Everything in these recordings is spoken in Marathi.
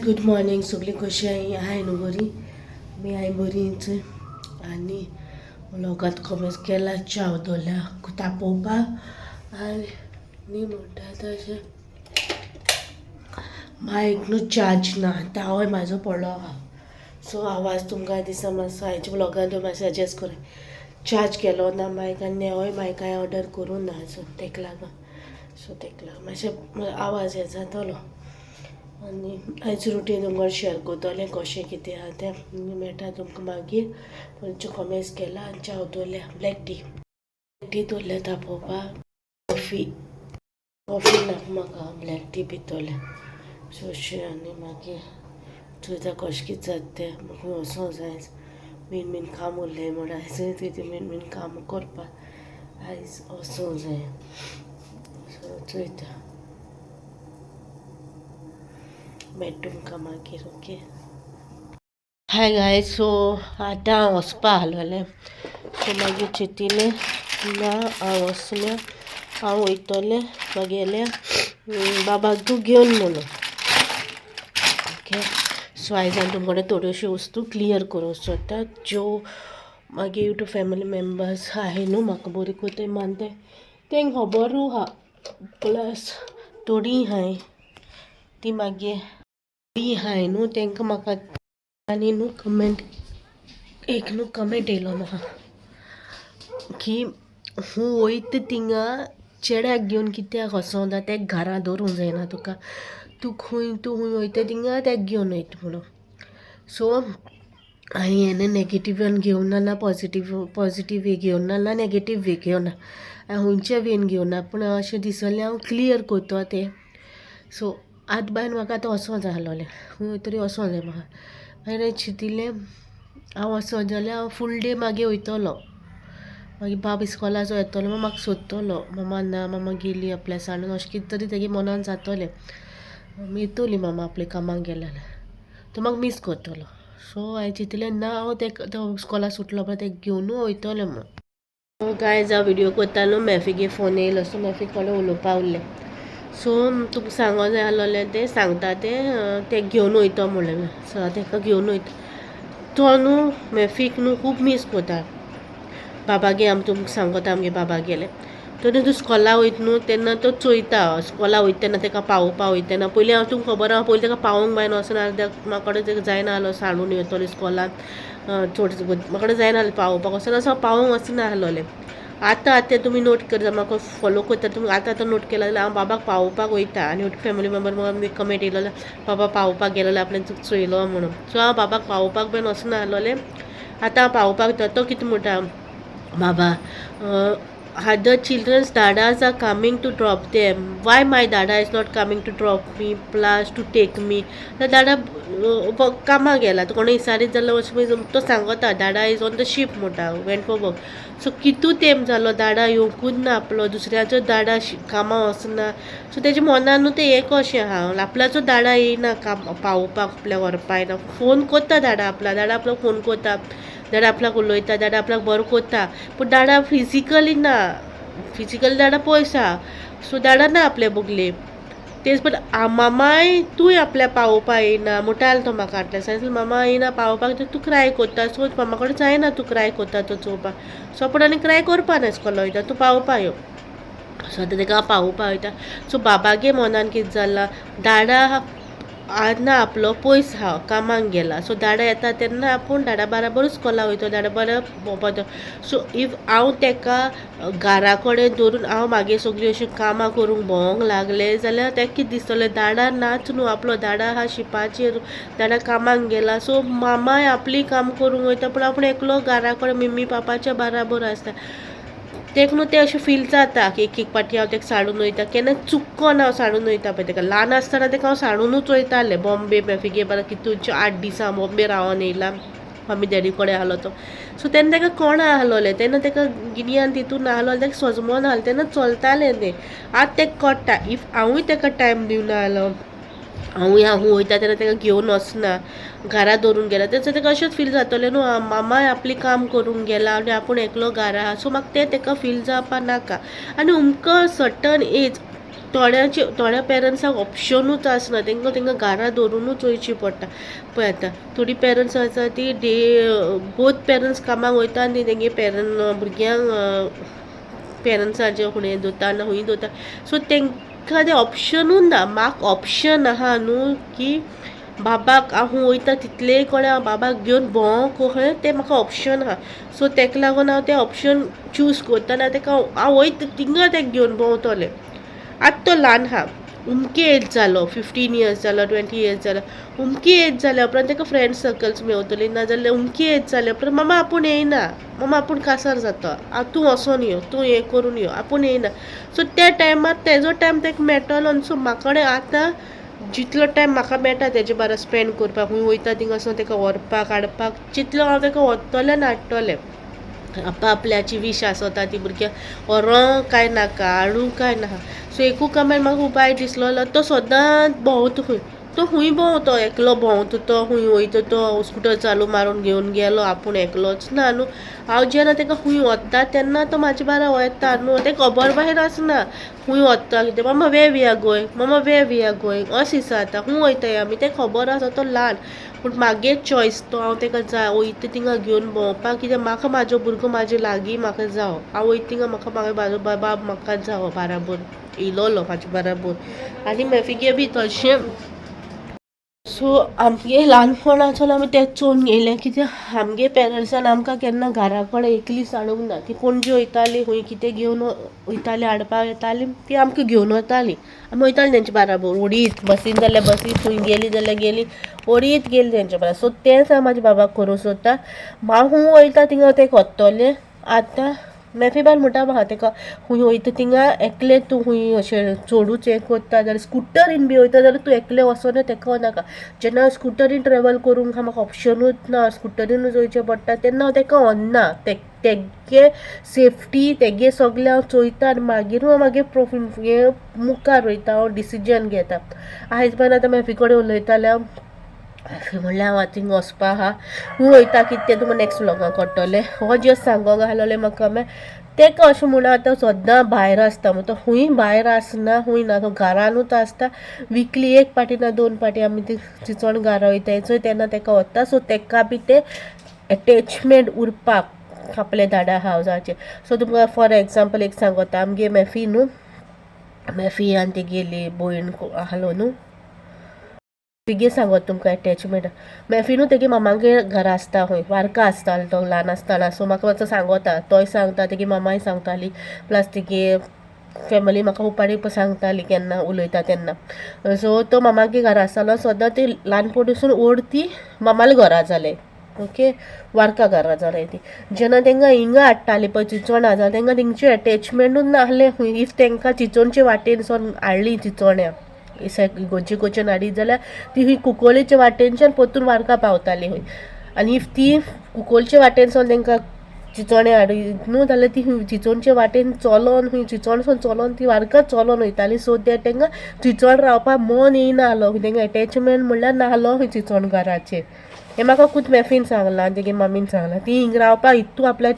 Good morning. सगळी कशी आहे न्हू बरी. मी आहे बरीच आणि लोकात कमेंट केला चाव दवरल्या तापोवपाक आनी म्हणटा तशें मायक न्हू चार्ज ना. तावय म्हाजो पडलो आहा सो आवाज तुमकां दिसा मातसो हांच्या ब्लॉगान तुमी मातसो सजेस्ट कर. चार्ज केलो ना मायक आनी नेवोय मायक हांवें ऑर्डर करूं ना सो तेका लागून मातशें आवाज हे जातलो. आनी आयज रुटीन तुमकां शेअर करतलें कशें कितें आहा तें मेळटा तुमकां मागीर. खंयचे कमेंट्स केला आनी चाव दवरल्या ब्लॅक टी दवरल्या तापोवपाक. कॉफी नाका म्हाका ब्लॅक टी पितोलें सो अशें. आनी मागीर चोयता कशें कितें जाता तें म्हाका वचों जाय. मेन काम उरलें म्हण आयज तें मेन काम करपाक आयज वचों जाय सो चोयता मेळटा तुमकां मागीर. ओके हाय गाय. सो आतां हांव वचपा आहलोलें सो मागीर चिंतिलें ना हांव वचलें हांव वयतलें मागेलें बाबाक तूं घेवन म्हणून. ओके सो आयज हांव तुमचे कडेन थोड्योश्यो वस्तू क्लियर करूंक सोदता ज्यो मागीर यूट्यूब फॅमिली मेम्बर्स आहाय न्हू म्हाका बरी कोताय मानताय तेंक खबरूय आहा प्लस थोडी हाय ती मागीर हाय न्हू तेंकां म्हाका आनी न्हू कमेंट येयलो म्हाका की हूं वयता थिंगा चेड्याक घेवन कित्याक वचोना तें घरा दवरूंक जायना तुका. तूं खंय वयता थिंगा तेका घेवन वयता म्हणून. सो हांवें हें नॅगेटिव्हान घेवना ना पॉजिटीव वे घेवना ना नॅगेटीव वे घेवना. हांव खंयच्या वेन घेवना पूण अशें दिसलें हांव क्लियर कोत्ता तें. सो आतां बायन म्हाका आतां वचों जाय आहलोलें खंय तरी वचों जाय म्हाका. मागीर हांवें चिंतिल्लें हांव वचों जाल्यार हांव फूल डे मागीर वयतलो. मागीर बाब इस्कॉलाचो येतलो म्हाका सोदतलो. मामा ना मामा गेली आपल्या सांडून अशें कितें तरी तेगे मनान जातलें. येतली मामा आपल्या कामाक गेल्या जाल्यार तो म्हाका मिस करतलो. सो हांवें चिंतलें ना हांव तो इस्कॉला सुटलो पळय तेका घेवनूच वयतलें म्हणून. गायज हांव व्हिडियो कोत्ता न्हू मॅफीगे फोन येयलो सो मॅफी कडेन उलोवपा उरलें. सो तुमकां सांगो जाय आहलोलें तें सांगता तें घेवन वयतो म्हणलें. सो तेका घेवन वयता तो न्हू मॅफीक न्हू खूब मिस कोता. बाबागे आमी तुमकां सांगता आमगे बाबा गेले तो न्हू इस्कॉला वयता न्हू तेन्ना तो चोयता इस्कॉला वयता तेन्ना तेका पावोवपा वयता तेन्ना पयलीं हांव तुमकां खबर आहा पयलीं तेका पावोंक बाय वचना म्हाका कडेन तेका जायना आहलो सांडून येतलो इस्कॉलान म्हाका कडेन जायना आहलें पावोवपाक वचना असो पावोंक वचना आहलोलें. आतां तें तुमी नोट करता म्हाका फॉलो करता तुमी आतां नोट केला जाल्यार हांव बाबाक पावोवपाक वयता. आनी फॅमिली मेंबर म्हाका कमेंट येयलो जाल्यार बाबा पावोवपाक गेलो जाल्यार आपल्यान तुका चोयलो म्हणून. सो हांव बाबाक पावोवपाक बीन वचना आहलोलें. आतां हांव पावोवपाक तो कितें म्हणटा बाबा other children's dadas are coming to drop them. Why my dada is not coming to drop me plus to take me? दादा कामाक गेला तो कोणी विचारीत जाल्यार तो सांगता दादा इज ऑन द शिप म्हणटा वेंट फॉर वर्क. सो कितू तेंप जालो दादा येवंकूच ना आपलो दुसऱ्याचो दादा कामां वचना. सो तेज्या मनान न्हू तें हें कशें आहा आपल्याचो दादा येयना पावोवपाक आपल्या व्हरपा येना. फोन कोत्ता दादा आपल्याक फोन कोत्ता दादा आपल्याक उलयता दादा आपल्याक बरो कोत्ता पूण दादा फिजिकली ना. फिजिकली दादा पयस आहा सो दादा ना आपले बोगले तेच. पण मामाय तूंय आपल्या पावोवपा येयना म्हणटालो तो म्हाका आटल्या सांगलें मामा येयना पावोवपाक तूं क्राय कोत्ता. सो मामा कडेन जायना तूं क्राय कोत्ता तो चोवपाक. सो पूण आनी क्राय करपा ना इस्कॉला वयता तूं पावोवपा यो. सो आतां तेका हांव पावोवपा वयता. सो बाबागे मनान कितें जालां दादा ना आपलो पयस आहा कामाक गेला. सो दादा येता तेन्ना आपूण दादा बाराबर इस्कॉला वयता दादा बरो भोंवता. सो इफ हांव तेका घरा कडेन धरून हांव मागे सगळीं अशीं कामां करूंक भोंवोंक लागलें जाल्यार तेका कितें दिसतलें दादा नाच न्हू आपलो दादा आहा शिपाचेर दादा कामाक गेला. सो मामाय आपली काम करूंक वयता पूण आपूण एकलो घरा कडेन मम्मी पापाच्या बाराबर आसता. तेका न्हू तें अशें फील जाता की एक पाटी हांव तेका सांडून वयता केन्ना चुक्कोन हांव सांडून वयता पळय तेका. ल्हान आसतना तेका हांव सांडूनूच वयतालें बॉम्बे मॅफिगे बारा कितूंचे 8 दिसां बॉम्बे रावोन येयला मम्मी डॅडी कडेन आहलो तो. सो तेन्ना तेका कोण आहलोलें तेन्ना तेका गिन्यान तितून आहलोलें तेका सोजमोन आहलें तेन्ना चलतालें तें. आतां तेका कळटा इफ हांवूय तेका टायम दिवना आहलो हांवूय वयता तेन्ना तेका घेवन वचना घरा धरून गेला तेन्ना तेका अशेंच फील जातलें न्हू मामाय आपली काम करूंक गेला आनी आपूण एकलो घरा आहा. सो म्हाका तें तेका फील जावपा नाका. आनी अमको सर्टन एज थोड्या पेरंट्सांक ऑप्शनूच आसना, तांकां घरा दवरूनच वयची पडटा. पळय आतां थोडी पेरंट्स आसा ती बोथ पेरंट्स कामाक वयता आनी तेंगे भुरग्यांक पेरंट्साचे फुडें दवरता ना हूंय दवरता. सो तांकां तें ऑप्शनूच ना. म्हाका ऑप्शन आहा न्हू की बाबाक हांव वयता तितलेय कोणें हांव बाबाक घेवन भोंवो खंय तें म्हाका ऑप्शन आहा. सो ताका लागून हांव तें ऑप्शन चूज करता आनी ताका हांव वयता थिंगा ताका घेवन भोंवतलें. आतां तो ल्हान आहा, उमकी एज जालो, 15 years जालो, 20 years जालो. उमकी एज जाल्या उपरांत ताका फ्रेंड सर्कल्स मेवतली, नाजाल्यार उमकी एज जाल्या उपरांत मामा आपूण येयना, मामा आपूण कासार जाता, तूं वचोन यो, तूं हें करून यो, आपूण येयना. सो त्या टायमार तेजो टायम ताका मेळटलो. सो म्हाका आतां जितलो टायम म्हाका मेळटा तेजे बारा स्पेंड करपाक, खंय वयता थिंगा वचून ताका व्हरपाक हाडपाक, जितलो हांव ताका व्हरतलें आनी हाडटलें. आपल्याची वीश आसता ती भुरग्यां व्हरों काय नाका, हाडूं काय नाका. सो एकू कामार म्हाका उपाय दिसलो, तो सदांच भोंवता खंय, तो खंय भोंवतो, एकलो भोंवता तो, खंय वयता तो, स्कुटर चालू मारून घेवन गेलो आपूण एकलोच ना न्हू. हांव जेन्ना ताका खंय वता तेन्ना तो म्हाजे बारा वयता न्हू. ताका खबर भायर आसना खंय वता कितें. मामा वे वी आर गोयंग, मामा वे वी आर गोयंग अशें दिसता. खंय वयताय आमी तेका खबर आसा, तो ल्हान. पूण मागे चॉयस तो, हांव ताका जाय वयता थिंगा घेवन भोंवपाक, कित्याक म्हाका म्हाजो भुरगो म्हाजे लागीं म्हाका जावो. हांव वयता थिंगा म्हाजो बाबा म्हाका जावो बाराबर, येयलोलो म्हाजे बाराबर आनी मेफिगे बी तशें. सो आमगे ल्हानपणाच्यान आमी तेंच चोवन येयलें, कित्याक आमगे पेरंट्सान आमकां केन्ना घरा कडेन एकलीच हाडूंक ना. ती पणजे वयतालीं, खंय कितें घेवन वयतालीं, हाडपाक येतालीं, ती आमकां घेवन वतालीं. आमी वयतालीं तेंचे बाराबर उडीत, बसीन जाल्यार बसीन, खंय गेलीं जाल्यार गेलीं, उडीत गेलीं तेंचे बारा. सो तेंच हांव म्हाज्या बाबाक करूं सोदता. हांव खंय वयता थिंगा तेका व्हरतलें. आतां मेफिबान म्हणटा म्हाका तेका खंय वयता थिंगा एकलें तूं खंय अशें चडूच हें करता जाल्यार स्कुटरीन बी वयता जाल्यार तूं एकलें वचोन तेका नाका. जेन्ना स्कुटरीन ट्रेवल करूंक म्हाका ऑप्शनूच ना, स्कुटरीनूच वयचें पडटा, तेन्ना हांव तेका व्हरना. तेगे सेफ्टी तेगे सगलें हांव चोयता आनी मागीर हांव मागीर हें मुखार वयता, हांव डिसिजन घेता. आयज बान आतां मेफी कडेन उलयतालें हांव, म्हणल्यार हांव आतां थिंगा वचपा आहा, खंय वयता कितें तें तुका नॅक्स्ट व्लॉगाक कळटलें. हो जस्ट सांगोंक आहलोलें म्हाका. तेका अशें म्हणून आतां सद्दां भायर आसता, तो खंय भायर आसना, खंय ना, तो घरानूच आसता. विकली एक पाटी ना 2 पाटी आमी ती चिंचोण घरा वयताय चोय तेन्ना तेका व्हरता. सो तेका बी तें एटेचमेंट उरपाक आपल्या दाडा हावजाचेर. सो तुमकां फॉर एग्जांपल एक सांगता, आमगे मेफी न्हू, मेफी आनी तेगेली भयण आहलो न्हू, तिगे सांगत तुमकां एटेचमेंट. मेफी न्हू तेगे मामागे घरा आसता, खंय वारका आसतालो तो ल्हान आसतना. सो म्हाका मातसो सांगता, तोय सांगता, तेगे मामाय सांगताली, प्लस तेगे फॅमिली म्हाका उपाडी सांगताली केन्ना उलयता तेन्ना. सो तो मामागे घरा आसतालो, सद्दां ती ल्हानपणीसून व्हड ती मामाले घरा जालें. ओके, वारका घरा जालें ती. जेन्ना तांकां हिंगा हाडटाली पळय चिंचोणा जाल्यार तांकां तेंचे एटेचमेंटूच नासलें खंय. इफ तांकां चिंचोणचे वाटेन सावन हाडली चिंचोण्या गोंयचे कडच्यान हाडीत जाल्यार ती खंय कुंकोळेच्या वाटेनच्यान परतून वारका पावताली खंय. आनी इफ ती कुंकोळच्या वाटेन सावन तांकां चिंचोणे हाडीत न्हू जाल्यार ती चिंचोणचे वाटेन चलोन खंय चिंचोणसून चलोन ती वारका चलोन वयताली. सो दॅट तांकां चिंचोण रावपाक मन येयनाहलो, तांकां एटेचमेंट म्हणल्यार नाहलो खंय चिंचोण घराचेर. हें म्हाका खूब मेफीन सांगलां आनी तेगे मम्मीन सांगलां. ती हिंग रावपाक हितू आपल्या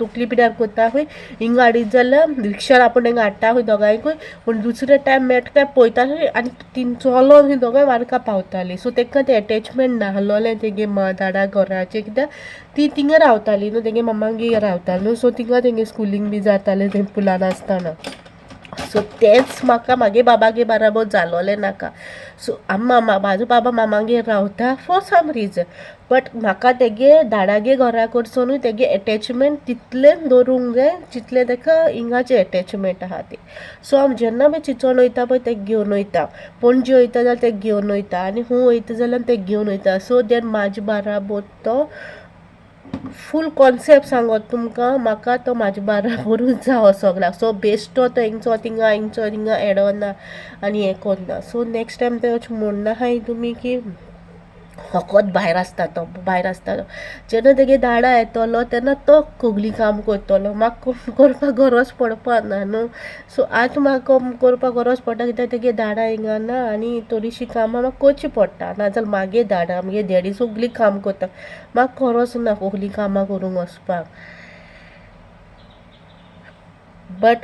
तकली पिड्यार करता खंय, हिंगा हाडीत जाल्यार रिक्षार आपूण तांकां हाडटा खंय दोगांयकूय, पूण दुसरे टायम मेळटा काय पळयता खंय आनी ती चलोन खंय दोगांय वारका पावताली. सो तांकां तें एटेचमेंट नाहलोलें तेगे दाडा घराचेर, कित्याक ती थिंगा रावताली न्हू, तेगे मामागेर रावताली न्हू. सो थिंगा तेंगे स्कुलींग बी जातालें तें पुलान आसतना. सो तेंच म्हाका म्हागे बाबागे बाराबर जालोलें नाका. सो म्हाजो बाबा मामागेर रावता फॉर सम रिजन, बट म्हाका तेगे दाडागे घरा कडसूनूय तेगे एटेचमेंट तितलें दवरूंक जाय जितलें ताका हिंगाचें एटेचमेंट आहा तें. सो हांव जेन्ना बी चिंचोन वयता पळय तेका घेवन वयता, पणजे वयता जाल्यार तेका घेवन वयता, आनी खंय वयता जाल्यार तेका घेवन वयता. सो दॅट म्हाजे बाराबर तो फूल कॉन्सेप्ट सांगत तुमकां, म्हाका तो म्हाजे बाराबरूच जावो सगळ्याक. सो बेश्टो तो हिंगचो थिंगा एडोना आनी हें करना. सो नेक्स्ट टायम ते अशें म्हणना हाय तुमी की फकत भायर आसता तो, भायर आसता तो. जेन्ना तेगे दाडा येतलो तेन्ना तो कोगली काम करतलो, म्हाका करपाक गरज पडपा ना न्हू. सो आतां म्हाका करपाक गरज पडटा कित्याक तेगे दाडा हिंगा ना आनी थोडीशीं कामां म्हाका करची पडटा. नाजाल्यार मागे दाडा आमगे डॅडी सगलीं काम करता, म्हाका गरज ना कोगली कामां करूंक वचपाक. बट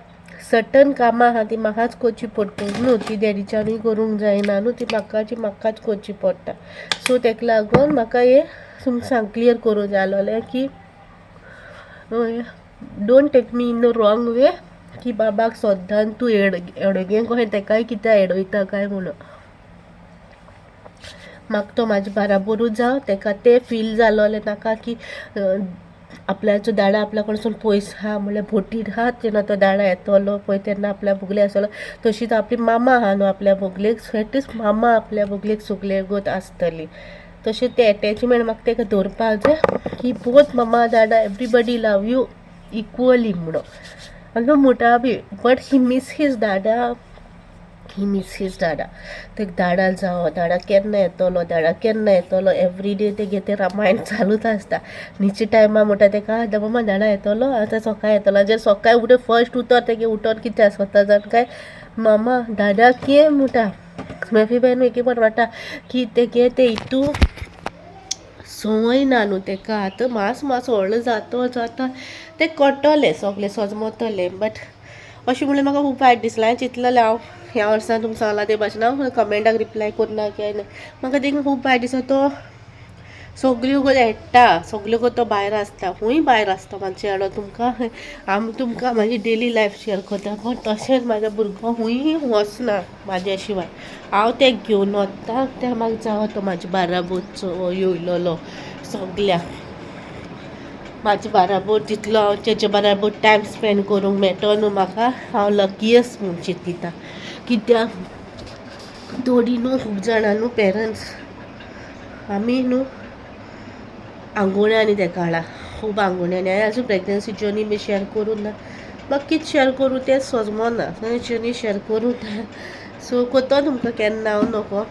सर्टन कामां आहा ती म्हाकाच करची पडटा न्हू, ती डॅडीच्यानूय करूंक जायना न्हू, ती म्हाकाच करची पडटा. सो तेका लागून म्हाका हे तुमकां क्लियर करूं जाय आसलोलें की don't take me in the wrong way, की बाबाक सोद्दां तूं एडोगे कशें तेकाय कित्याक एडोयता काय म्हणून. म्हाका तो म्हाजे बाराबरूच जावं, तेका तें फील जालोलें नाका की आपल्याचो दाडा आपल्या कडसून पयस आहा म्हणल्यार भोटीर आहा जेन्ना तो दाडा येतलो पळय तेन्ना आपल्या बोगले आसतलो. तशीच आपली मामा आहा न्हू आपल्या बोगलेक, एटलिस्ट मामा आपल्या बोगलेक सगळेगूत आसतली. तशें तें एटॅचमेंट म्हाका तेका दवरपाक जाय की बोथ मामा दाडा एवरीबडी लव यू इक्वली म्हणून. आनी तो म्हणटा बी बट ही मिस हीज दाडा, तेका दाडा जावं, दाडा केन्ना येतलो एवरी डे तेगे तें रामायण चालूच आसता. न्हिदचे टायमार म्हणटा तेका मामा दाडा येतलो, आतां सकाळी येतलो. जर सकाळी उठून फर्स्ट उतर तेगे उठोन कितें आसता जाण काय मामा दाडा के म्हणटा. मेफी बायनूय एक म्हणटा की तेगे तें हितू संवय ना न्हू तेका, आतां मास व्हडलो जाता तें कळटलें सगलें सोजमोतलें. बट अशें म्हणल्यार म्हाका खूब वायट दिसलें. हांवें चिंतलेलें हांव ह्या वर्सान तुमकां सांगलां ते भाशेन हांव कमेंटाक रिप्लाय करना काय ना. म्हाका देखून खूब वायट दिसता. तो सगल्यो गो हेडटा, सगल्यो गो तो भायर आसता, खूंय भायर आसता म्हाजो चेडो. तुमकां म्हाजी डेली लायफ शेअर करता, पण तशेंच म्हाजो भुरगो खूंय वचना म्हाज्या शिवाय. हांव तें घेवन वता तें म्हाका जावो तो म्हाजे बाराबरचो येयलोलो सगल्याक. म्हाजे बाराबर तितलो हांव तेजे बाराबर टायम स्पेंड करूंक मेळटो न्हू म्हाका, हांव लकीयस्ट म्हूण चिंतिता. कित्याक थोडी न्हू खूब जाणां न्हू पेरंट्स आमी न्हू आंगोण्यांनी तेका हाडा, खूब आंगोण्यांनी. हांवें आजून प्रेग्नन्सी जर्नी बी शेअर करूं ना, म्हाका कितें शेअर करूं तें सोजमोना, जर्नी शेअर करूं ना. सो कोतो तुमकां केन्ना हांव नको.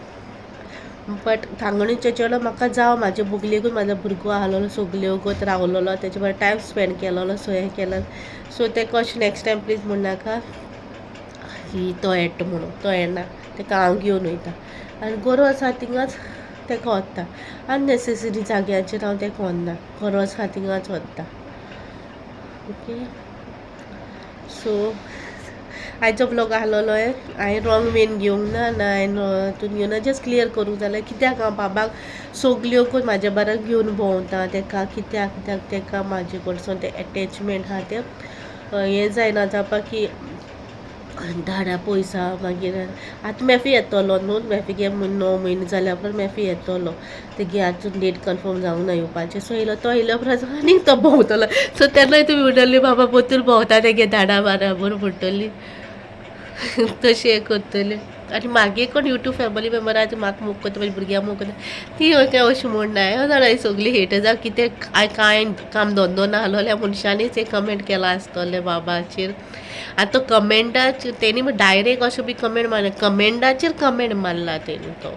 बट थांगणीचो चेडो म्हाका जावं, म्हाजे बोगलेकूच म्हाजो भुरगो आहलोलो, सगल्यो गोत रावलोलो, तेजे बरोबर टायम स्पेंड केलोलो, सो हें केलें. सो तेका अशें नेक्स्ट टायम प्लीज म्हणनाका की तो येता म्हणून. तो येना, तेका हांव घेवन वयता आनी गरज आसा थिंगाच तेका व्हरता. अननेसेसरी जाग्यांचेर हांव तेका व्हरना, गरज आसा थिंगाच व्हरता. ओके, सो आयचो ब्लॉग आहलोलो हांवें रॉंग वेन घेवंक ना हांवें हितून घेवना, जस्ट क्लियर करूंक जालें कित्याक हांव बाबाक सगल्योकूच म्हाज्या बारा घेवन भोंवता. तेका कित्याक तेका म्हाजे कडसून तें एटॅचमेंट आहा तें हें जायना जावपाक की दाडा पयस आहा. मागीर आतां मेफी येतलो न्हू, मेफीक 9 म्हयने जाल्या उपरांत मेफी येतलो. तेगे आजून डेट कन्फर्म जावंक ना येवपाचें. सो तो येयल्या उपरांत आनीक तो भोंवतलो. सो तेन्नाय तुमी म्हणटली बाबा पोत्तूर भोंवता तेगे दाडा बाराबर म्हणटली. तशें करतलें. आनी मागे कोण यूट्यूब फॅमिली मेंबर आहा ती म्हाका मोग करता, म्हाज्या भुरग्यांक मोग करता, ती अशें म्हणना. हांवें जाणां सगळीं हेट जावं कितें कांय काम धंदो ना आहलोल्या मनशांनीच एक कमेंट केला आसतलें बाबाचेर. आतां तो कमेंटाचेर तेणी डायरेक्ट अशें बी कमेंट मारना, कमेंटाचेर कमेंट मारला तेणी तो.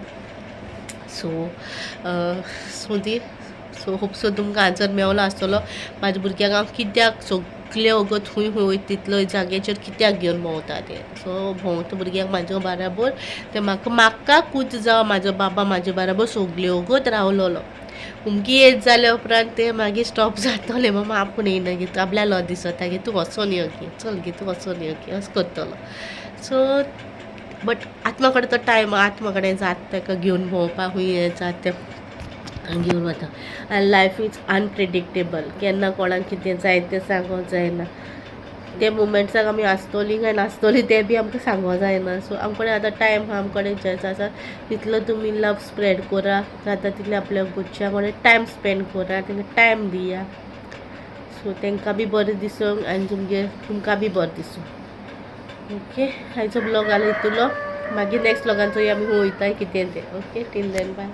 सो होप सो तुमकां आन्सर मेवलो आसतलो. म्हाज्या भुरग्यांक हांव कित्याक सगल्यो वगत खूंय वयता तितलो जाग्याचेर कित्याक घेवन भोंवता तें. सो भोंवता भुरग्यांक म्हाज्या बाराबर तें म्हाका खूच जावं म्हाजो बाबा म्हाज्या बाराबर सगल्यो वगत रावलोलो. उमकी एज जाल्या उपरांत तें मागीर स्टॉप जातलें. मामा आपूण येयना गे, तूं आपल्या लज दिसता गे, तूं वचोन यो गे, चल गे तूं वचोन यो गे, अशें करतलो. सो बट आतां म्हाका कडेन तो टायम, आतां म्हाका कडेन जाता तेका घेवन भोंवपाक खूंय हें जाता तें घेवन वता. आनी लायफ इज अनप्रिडिक्टेबल, केन्ना कोणाक कितें जाय तें सांगूंक जायना. ते मुमेंट्साक आमी आसतलीं काय नासतलीं तें बी आमकां सांगूंक जायना. सो आमचे कडेन आतां टायम आहा, आमचे कडेन चान्स आसा, तितलो तुमी लव स्प्रेड करा, जाता तितलें आपल्या घरच्या कडेन टायम स्पेंड करा, तांकां टायम दिया. सो तांकां बी बरें दिसूंक आनी तुमकां बी बरें दिसूं. ओके, आयचो ब्लॉग आलो इतुलो. मागीर नेक्स्ट ब्लॉगान चोया आमी वयताय कितें तें. Okay, till then bye.